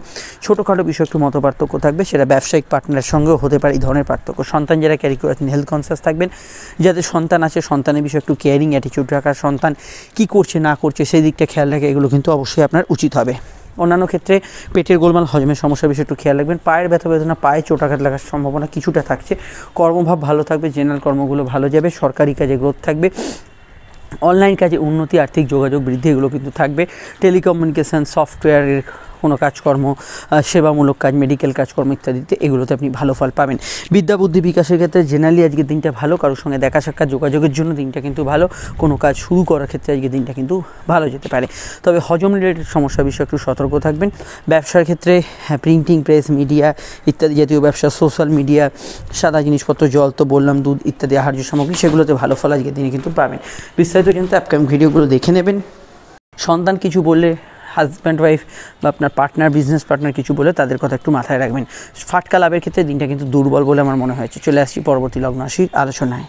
ছোটোখাটো বিষয় একটু মতপার্থক্য থাকবে, সেটা ব্যবসায়িক পার্টনারের সঙ্গেও হতে পারে এই ধরনের পার্থক্য। সন্তান যারা ক্যারি করেছেন হেলথ কনসিয়াস থাকবেন, যাদের সন্তান আছে সন্তানের বিষয়ে একটু কেয়ারিং অ্যাটিটিউড রাখার, সন্তান কী করছে না করছে সেই দিকটা খেয়াল রাখে, এগুলো কিন্তু অবশ্যই আপনার উচিত হবে। অন্যান্য ক্ষেত্রে পেটের গোলমাল, হজমের সমস্যার বিষয়ে একটু খেয়াল রাখবেন। পায়ের ব্যথা বেদনা, পায়ে চোটাঘাত লাগার সম্ভাবনা কিছুটা থাকছে। কর্মভাব ভালো থাকবে, জেনারেল কর্মগুলো ভালো যাবে, সরকারি কাজে গ্রোথ থাকবে, অনলাইন কাজে উন্নতি, আর্থিক যোগাযোগ বৃদ্ধি এগুলো কিন্তু থাকবে। টেলিকমিউনিকেশান, সফটওয়্যারের কোনো কাজকর্ম, সেবামূলক কাজ, মেডিকেল কাজকর্ম ইত্যাদিতে এগুলোতে আপনি ভালো ফল পাবেন। বিদ্যা বুদ্ধি বিকাশের ক্ষেত্রে জেনারেলি আজকের দিনটা ভালো, কারোর সঙ্গে দেখা সাক্ষাৎ যোগাযোগের জন্য দিনটা কিন্তু ভালো, কোনো কাজ শুরু করার ক্ষেত্রে আজকের দিনটা কিন্তু ভালো যেতে পারে। তবে হজম রিলেটেড সমস্যা বিষয়ে একটু সতর্ক থাকবেন। ব্যবসার ক্ষেত্রে প্রিন্টিং প্রেস, মিডিয়া ইত্যাদি জাতীয় ব্যবসা, সোশ্যাল মিডিয়া, সাদা জিনিসপত্র, জল তো বললাম, দুধ ইত্যাদি আহার্য সামগ্রী, সেগুলোতে ভালো ফল আজকের দিনে কিন্তু পাবেন। বিস্তারিত কিন্তু আপকামিং ভিডিওগুলো দেখে নেবেন। সন্তান কিছু বললে, হাজব্যান্ড ওয়াইফ বা আপনার পার্টনার, বিজনেস পার্টনার কিছু বলে তাদের কথা একটু মাথায় রাখবেন। ফাটকা লাভের ক্ষেত্রে দিনটা কিন্তু দুর্বল বলে আমার মনে হয়েছে। চলে আসছি পরবর্তী লগ্ন রাশির আলোচনায়।